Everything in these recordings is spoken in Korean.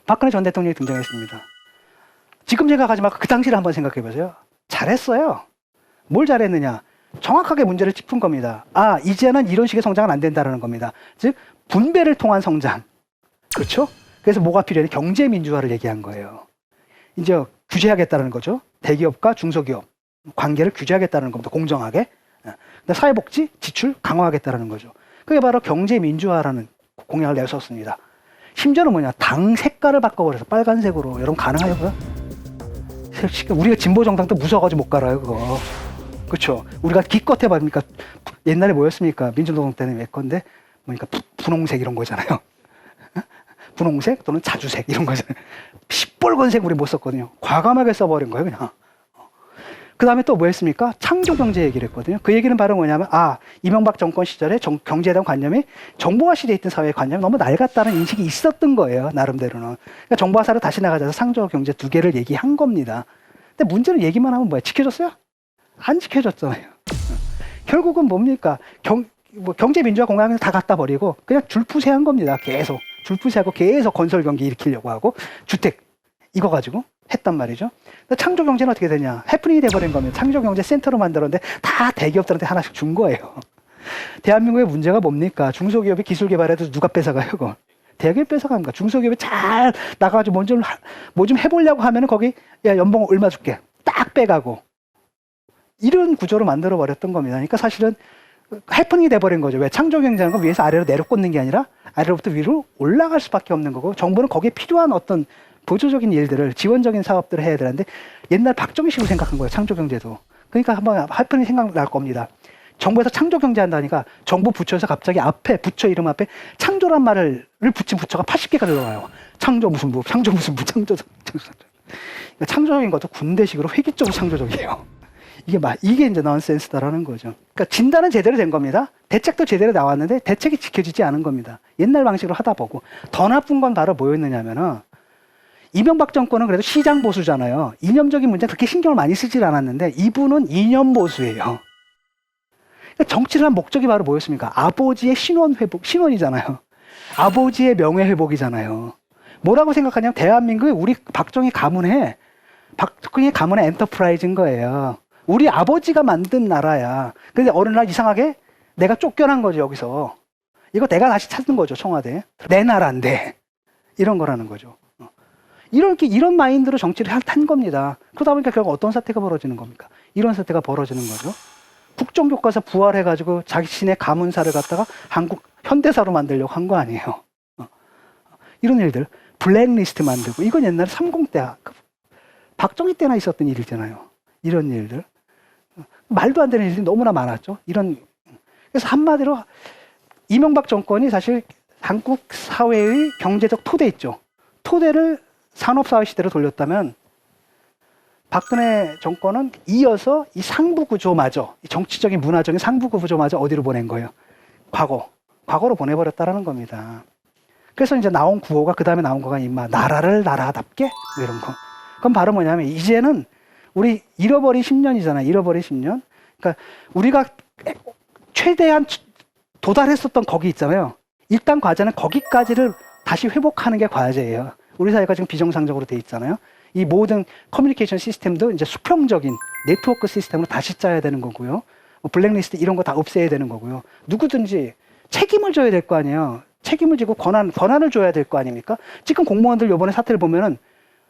박근혜 전 대통령이 등장했습니다. 지금 생각하지 말고 그 당시를 한번 생각해 보세요. 잘했어요. 뭘 잘했느냐? 정확하게 문제를 짚은 겁니다. 아, 이제는 이런 식의 성장은 안 된다는 겁니다. 즉 분배를 통한 성장. 그렇죠? 그래서 뭐가 필요해? 경제 민주화를 얘기한 거예요. 이제 규제하겠다는 거죠. 대기업과 중소기업 관계를 규제하겠다는 겁니다. 공정하게. 사회복지 지출 강화하겠다는 거죠. 그게 바로 경제 민주화라는 공약을 내섰습니다. 심지어는 뭐냐? 당 색깔을 바꿔버려서 빨간색으로. 여러분 가능해요? 우리가 진보 정당도 무서워가지고 못 갈아요, 그거. 그렇죠? 우리가 기껏 해봤습니까? 옛날에 뭐였습니까? 민주노동 때는 예컨대 뭐니까 분홍색 이런 거잖아요. 분홍색 또는 자주색 이런 거잖아요. 시뻘건색 우리 못 썼거든요. 과감하게 써버린 거예요, 그냥. 그 다음에 또 뭐 했습니까? 창조경제 얘기를 했거든요. 그 얘기는 바로 뭐냐면, 아, 이명박 정권 시절에 경제에 대한 관념이 정보화 시대에 있던 사회의 관념이 너무 낡았다는 인식이 있었던 거예요, 나름대로는. 그러니까 정보화사로 다시 나가자서 창조경제 두 개를 얘기한 겁니다. 근데 문제는 얘기만 하면 뭐야? 지켜졌어요? 안 지켜졌잖아요. 결국은 뭡니까? 경제 민주화 공약을 다 갖다 버리고 그냥 줄푸세한 겁니다. 계속. 줄푸세하고 계속 건설 경기 일으키려고 하고 주택 이거 가지고 했단 말이죠. 창조 경제는 어떻게 되냐? 해프닝이 돼버린 겁니다. 창조 경제 센터로 만들었는데 다 대기업들한테 하나씩 준 거예요. 대한민국의 문제가 뭡니까? 중소기업이 기술 개발해도 누가 뺏어가요? 그거? 대기업이 뺏어갑니까? 중소기업이 잘 나가가지고 뭐 좀 해보려고 하면은 거기 야 연봉 얼마 줄게 딱 빼가고 이런 구조로 만들어 버렸던 겁니다. 그러니까 사실은 해프닝이 돼버린 거죠. 왜? 창조 경제라는 건 위에서 아래로 내려 꽂는 게 아니라 아래로부터 위로 올라갈 수밖에 없는 거고 정부는 거기에 필요한 어떤 보조적인 일들을 지원적인 사업들을 해야 되는데 옛날 박정희식으로 생각한 거예요. 창조 경제도. 그러니까 한번 해프닝 생각날 겁니다. 정부에서 창조 경제 한다니까 정부 부처에서 갑자기 앞에 부처 이름 앞에 창조란 말을 붙인 부처가 80개가 들어와요. 창조 무슨 부, 창조 무슨 부, 그러니까 창조적인 것도 군대식으로 획일적으로 창조적이에요. 이게 이제 넌센스다라는 거죠. 그러니까 진단은 제대로 된 겁니다. 대책도 제대로 나왔는데 대책이 지켜지지 않은 겁니다. 옛날 방식으로 하다 보고 더 나쁜 건 바로 뭐였느냐면은 이명박 정권은 그래도 시장 보수잖아요. 이념적인 문제 그렇게 신경을 많이 쓰질 않았는데 이분은 이념 보수예요. 그러니까 정치를 한 목적이 바로 뭐였습니까? 아버지의 신원이잖아요. 아버지의 명예 회복이잖아요. 뭐라고 생각하냐면 대한민국의 우리 박정희 가문의 엔터프라이즈인 거예요. 우리 아버지가 만든 나라야. 근데 어느 날 이상하게 내가 쫓겨난 거죠, 여기서. 이거 내가 다시 찾는 거죠, 청와대. 내 나라인데. 이런 거라는 거죠. 이런 마인드로 정치를 탄 겁니다. 그러다 보니까 결국 어떤 사태가 벌어지는 겁니까? 이런 사태가 벌어지는 거죠. 국정교과서 부활해가지고 자신의 가문사를 갖다가 한국 현대사로 만들려고 한 거 아니에요. 이런 일들. 블랙리스트 만들고. 이건 옛날에 30대, 박정희 때나 있었던 일이잖아요. 이런 일들. 말도 안 되는 일들이 너무나 많았죠. 그래서 한마디로 이명박 정권이 사실 한국 사회의 경제적 토대 있죠. 토대를 산업사회 시대로 돌렸다면 박근혜 정권은 이어서 이 상부구조마저, 이 정치적인 문화적인 상부구조마저 어디로 보낸 거예요? 과거로 보내버렸다라는 겁니다. 그래서 이제 나온 구호가, 그 다음에 나온 거가 임마, 나라를 나라답게? 이런 거. 그건 바로 뭐냐면, 이제는 우리 잃어버린 10년이잖아요. 잃어버린 10년. 그러니까 우리가 최대한 도달했었던 거기 있잖아요. 일단 과제는 거기까지를 다시 회복하는 게 과제예요. 우리 사회가 지금 비정상적으로 돼 있잖아요. 이 모든 커뮤니케이션 시스템도 이제 수평적인 네트워크 시스템으로 다시 짜야 되는 거고요. 블랙리스트 이런 거 다 없애야 되는 거고요. 누구든지 책임을 져야 될 거 아니에요. 책임을 지고 권한을 줘야 될 거 아닙니까? 지금 공무원들 요번에 사태를 보면은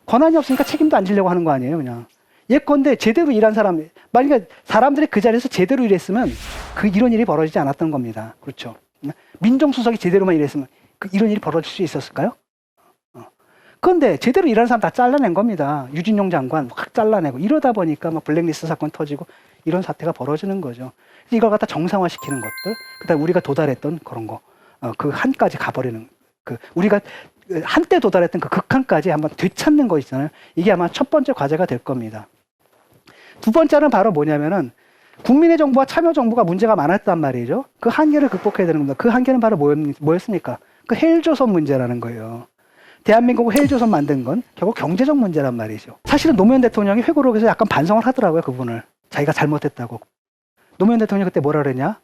권한이 없으니까 책임도 안 지려고 하는 거 아니에요, 그냥. 예컨대 제대로 일한 사람, 만약에 사람들이 그 자리에서 제대로 일했으면 이런 일이 벌어지지 않았던 겁니다. 그렇죠. 민정수석이 제대로만 일했으면 이런 일이 벌어질 수 있었을까요? 그런데 제대로 일하는 사람 다 잘라낸 겁니다. 유진용 장관 확 잘라내고 이러다 보니까 막 블랙리스트 사건 터지고 이런 사태가 벌어지는 거죠. 이걸 갖다 정상화시키는 것들, 그다음 우리가 도달했던 그런 거, 그 한까지 가버리는 우리가 한때 도달했던 그 극한까지 한번 되찾는 거 있잖아요. 이게 아마 첫 번째 과제가 될 겁니다. 두 번째는 바로 뭐냐면은 국민의 정부와 참여 정부가 문제가 많았단 말이죠. 그 한계를 극복해야 되는 겁니다. 그 한계는 바로 뭐였습니까? 그 헬조선 문제라는 거예요. 대한민국을 헬조선 만든 건 결국 경제적 문제란 말이죠. 사실은 노무현 대통령이 회고록에서 약간 반성을 하더라고요, 그분을. 자기가 잘못했다고. 노무현 대통령이 그때 뭐라 그랬냐?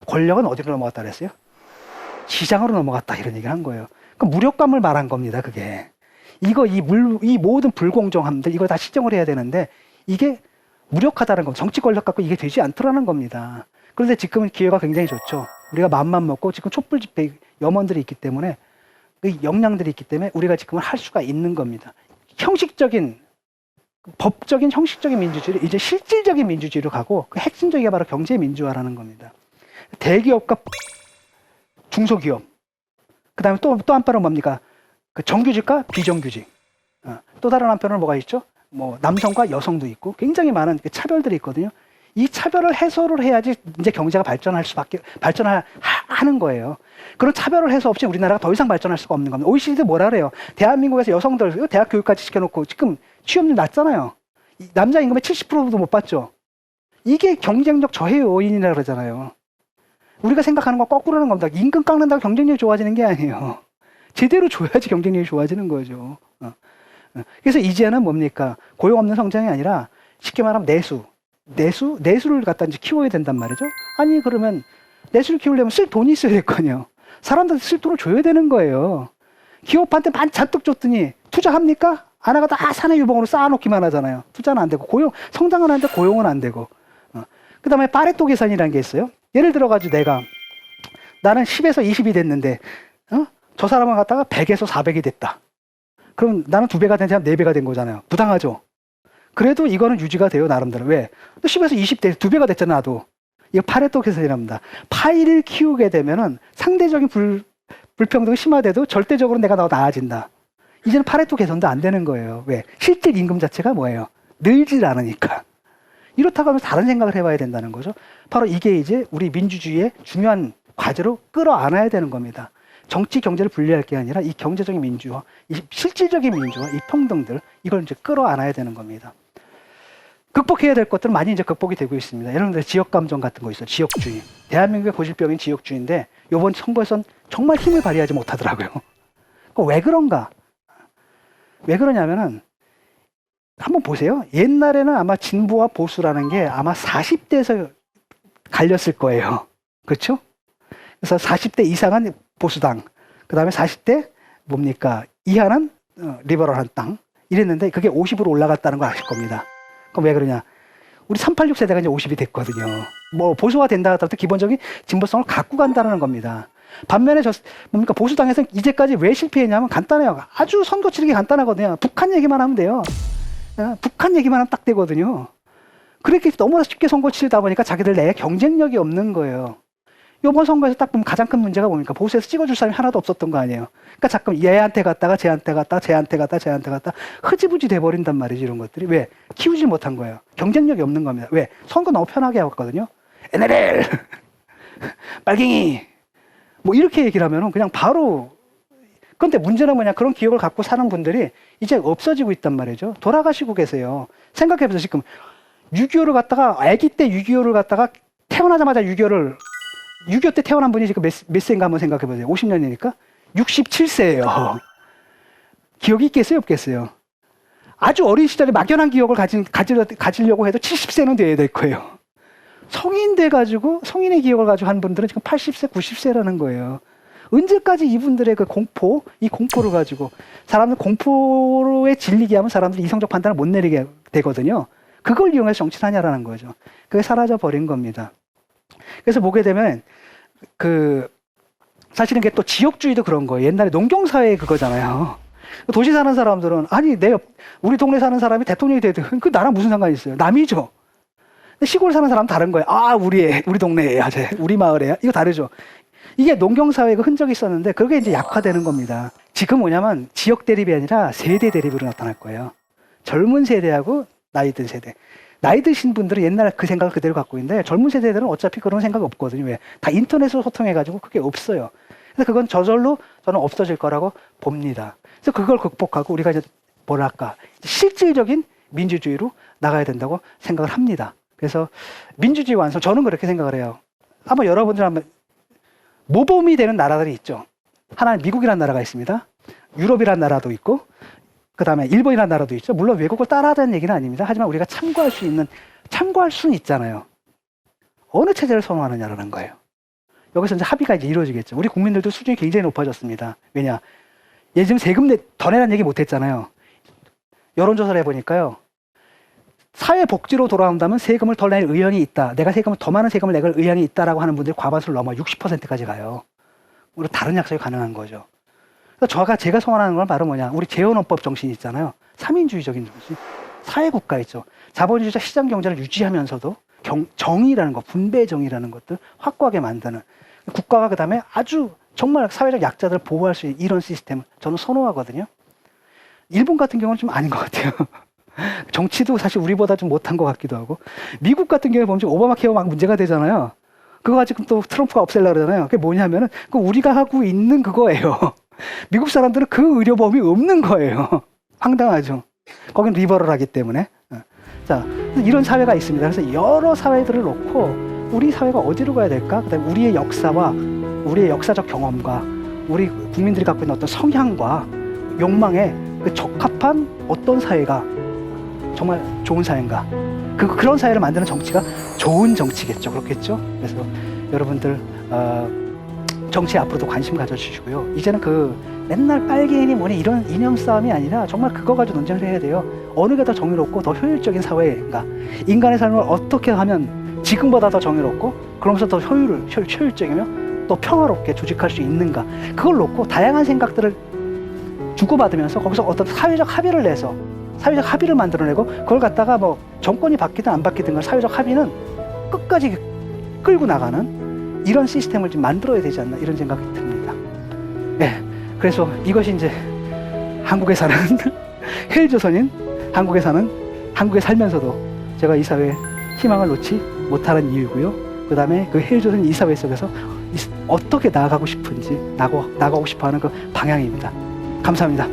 권력은 어디로 넘어갔다 그랬어요? 시장으로 넘어갔다, 이런 얘기를 한 거예요. 그 무력감을 말한 겁니다, 그게. 이 모든 불공정함들, 이걸 다 시정을 해야 되는데, 이게 무력하다는 거, 정치 권력 갖고 이게 되지 않더라는 겁니다. 그런데 지금은 기회가 굉장히 좋죠. 우리가 맘만 먹고 지금 촛불 집회 염원들이 있기 때문에, 그 역량들이 있기 때문에 우리가 지금은 할 수가 있는 겁니다. 형식적인, 법적인 형식적인 민주주의를 이제 실질적인 민주주의로 가고, 그 핵심적인 게 바로 경제 민주화라는 겁니다. 대기업과 중소기업, 그 다음에 또 한편은 뭡니까? 그 정규직과 비정규직. 또 다른 한편은 뭐가 있죠? 뭐 남성과 여성도 있고 굉장히 많은 차별들이 있거든요. 이 차별을 해소를 해야지 이제 경제가 발전하는 거예요. 그런 차별을 해소 없이 우리나라가 더 이상 발전할 수가 없는 겁니다. OECD 뭐라 그래요? 대한민국에서 여성들 대학 교육까지 시켜놓고 지금 취업률 낮잖아요. 남자 임금의 70%도 못 받죠. 이게 경쟁력 저해 요인이라 그러잖아요. 우리가 생각하는 건 거꾸로는 겁니다. 임금 깎는다고 경쟁력이 좋아지는 게 아니에요. 제대로 줘야지 경쟁력이 좋아지는 거죠. 그래서 이제는 뭡니까? 고용 없는 성장이 아니라 쉽게 말하면 내수를 갖다 이제 키워야 된단 말이죠. 아니, 그러면 내수를 키우려면 쓸 돈이 있어야 될 거 아니에요. 사람들한테 쓸 돈을 줘야 되는 거예요. 기업한테 잔뜩 줬더니 투자합니까? 안 하고 다 산의 유봉으로 쌓아놓기만 하잖아요. 투자는 안 되고, 성장은 하는데 고용은 안 되고. 그 다음에 파레토 계산이라는 게 있어요. 예를 들어가지고 나는 10에서 20이 됐는데, 저 사람은 갖다가 100에서 400이 됐다. 그럼 나는 2배가 된 사람 4배가 된 거잖아요. 부당하죠? 그래도 이거는 유지가 돼요, 나름대로. 왜? 10에서 20 돼, 2배가 됐잖아, 나도. 이거 파레토 계산이랍니다. 파이를 키우게 되면은 상대적인 불평등이 심화돼도 절대적으로 내가 더 나아진다. 이제는 파레토 계산도 안 되는 거예요. 왜? 실질 임금 자체가 뭐예요? 늘질 않으니까. 이렇다고 하면 다른 생각을 해봐야 된다는 거죠. 바로 이게 이제 우리 민주주의의 중요한 과제로 끌어안아야 되는 겁니다. 정치, 경제를 분리할 게 아니라 이 경제적인 민주화, 이 실질적인 민주화, 이 평등들, 이걸 이제 끌어안아야 되는 겁니다. 극복해야 될 것들은 많이 이제 극복이 되고 있습니다. 예를 들어 지역감정 같은 거 있어요. 지역주의. 대한민국의 고질병인 지역주의인데 이번 선거에선 정말 힘을 발휘하지 못하더라고요. 왜 그런가? 왜 그러냐면은 한번 보세요. 옛날에는 아마 진보와 보수라는 게 아마 40대에서 갈렸을 거예요. 그렇죠? 그래서 40대 이상은 보수당, 그 다음에 40대 뭡니까? 이하는 리버럴한 땅. 이랬는데 그게 50으로 올라갔다는 걸 아실 겁니다. 그럼 왜 그러냐? 우리 386 세대가 이제 50이 됐거든요. 뭐 보수가 된다 하더라도 기본적인 진보성을 갖고 간다는 겁니다. 반면에 뭡니까? 보수당에서 이제까지 왜 실패했냐면 간단해요. 아주 선거 치르기 간단하거든요. 북한 얘기만 하면 돼요. 북한 얘기만 하면 딱 되거든요. 그렇게 너무나 쉽게 선거 치르다 보니까 자기들 내에 경쟁력이 없는 거예요. 이번 선거에서 딱 보면 가장 큰 문제가 뭡니까? 보수에서 찍어줄 사람이 하나도 없었던 거 아니에요. 그러니까 자꾸 얘한테 갔다가 쟤한테 갔다 흐지부지 돼버린단 말이지, 이런 것들이. 왜? 키우질 못한 거예요. 경쟁력이 없는 겁니다. 왜? 선거 너무 편하게 하거든요. NLL! 빨갱이! 뭐 이렇게 얘기를 하면은 그냥 바로. 그런데 문제는 뭐냐? 그런 기억을 갖고 사는 분들이 이제 없어지고 있단 말이죠. 돌아가시고 계세요. 생각해보세요. 지금 6.25를 갖다가, 아기 때 6.25를 갖다가 태어나자마자 6.25 때 태어난 분이 지금 몇 세인가 한번 생각해보세요. 50년이니까 67세예요. 기억이 있겠어요, 없겠어요? 아주 어린 시절에 막연한 기억을 가지려고 해도 70세는 돼야 될 거예요. 성인 돼가지고, 성인의 기억을 가지고 한 분들은 지금 80세, 90세라는 거예요. 언제까지 이분들의 그 공포, 이 공포를 가지고, 사람들 공포에 질리게 하면 사람들이 이성적 판단을 못 내리게 되거든요. 그걸 이용해서 정치를 하냐라는 거죠. 그게 사라져 버린 겁니다. 그래서 보게 되면 사실은 그게 또 지역주의도 그런 거예요. 옛날에 농경사회 그거잖아요. 도시 사는 사람들은 아니 우리 동네 사는 사람이 대통령이 돼도 그 나랑 무슨 상관이 있어요? 남이죠. 시골 사는 사람은 다른 거예요. 아 우리 동네야, 우리 마을에야. 이거 다르죠. 이게 농경사회의 그 흔적이 있었는데 그게 이제 약화되는 겁니다. 지금 뭐냐면 지역 대립이 아니라 세대 대립으로 나타날 거예요. 젊은 세대하고 나이 든 세대. 나이 드신 분들은 옛날 그 생각을 그대로 갖고 있는데 젊은 세대들은 어차피 그런 생각이 없거든요. 왜? 다 인터넷으로 소통해가지고 그게 없어요. 그래서 그건 저절로 저는 없어질 거라고 봅니다. 그래서 그걸 극복하고 우리가 이제 뭐랄까 실질적인 민주주의로 나가야 된다고 생각을 합니다. 그래서 민주주의 완성, 저는 그렇게 생각을 해요. 아마 여러분들 한번 모범이 되는 나라들이 있죠. 하나는 미국이라는 나라가 있습니다. 유럽이라는 나라도 있고 그 다음에 일본이라는 나라도 있죠. 물론 외국을 따라하자는 얘기는 아닙니다. 하지만 우리가 참고할 수는 있잖아요. 어느 체제를 선호하느냐라는 거예요. 여기서 이제 합의가 이제 이루어지겠죠. 우리 국민들도 수준이 굉장히 높아졌습니다. 왜냐? 예전 세금 더 내라는 얘기 못 했잖아요. 여론조사를 해보니까요. 사회복지로 돌아온다면 세금을 덜 낼 의향이 있다. 내가 더 많은 세금을 내걸 의향이 있다라고 하는 분들이 과반수를 넘어 60%까지 가요. 우리 다른 약속이 가능한 거죠. 그래서 제가 소원하는 건 바로 뭐냐. 우리 재헌헌법 정신이 있잖아요. 삼인주의적인 정신. 사회국가 있죠. 자본주의자 시장경제를 유지하면서도 정의라는 것, 분배 정의라는 것들 확고하게 만드는 국가가 그 다음에 아주 정말 사회적 약자들을 보호할 수 있는 이런 시스템을 저는 선호하거든요. 일본 같은 경우는 좀 아닌 것 같아요. 정치도 사실 우리보다 좀 못한 것 같기도 하고. 미국 같은 경우에 보면 지금 오바마 케어 막 문제가 되잖아요. 그거 가지고 또 트럼프가 없애려고 그러잖아요. 그게 뭐냐면은 그 우리가 하고 있는 그거예요. 미국 사람들은 그 의료보험이 없는 거예요. 황당하죠. 거긴 리버럴하기 때문에. 자, 이런 사회가 있습니다. 그래서 여러 사회들을 놓고 우리 사회가 어디로 가야 될까? 그다음에 우리의 역사와 우리의 역사적 경험과 우리 국민들이 갖고 있는 어떤 성향과 욕망에 그 적합한 어떤 사회가 정말 좋은 사회인가? 그런 사회를 만드는 정치가 좋은 정치겠죠. 그렇겠죠? 그래서 여러분들 정치에 앞으로도 관심 가져주시고요. 이제는 맨날 빨갱이니 뭐니 이런 이념 싸움이 아니라 정말 그거 가지고 논쟁을 해야 돼요. 어느 게 더 정의롭고 더 효율적인 사회인가? 인간의 삶을 어떻게 하면 지금보다 더 정의롭고 그러면서 더 효율적이며 또 평화롭게 조직할 수 있는가? 그걸 놓고 다양한 생각들을 주고받으면서 거기서 어떤 사회적 합의를 내서 사회적 합의를 만들어내고 그걸 갖다가 뭐 정권이 바뀌든 안 바뀌든 간 사회적 합의는 끝까지 끌고 나가는 이런 시스템을 좀 만들어야 되지 않나 이런 생각이 듭니다. 네, 그래서 이것이 이제 한국에 사는 헬조선인 한국에 살면서도 제가 이 사회에 희망을 놓지 못하는 이유고요. 그 다음에 그 헬조선 이 사회 속에서 어떻게 나아가고 싶은지 나아가고 싶어하는 그 방향입니다. 감사합니다.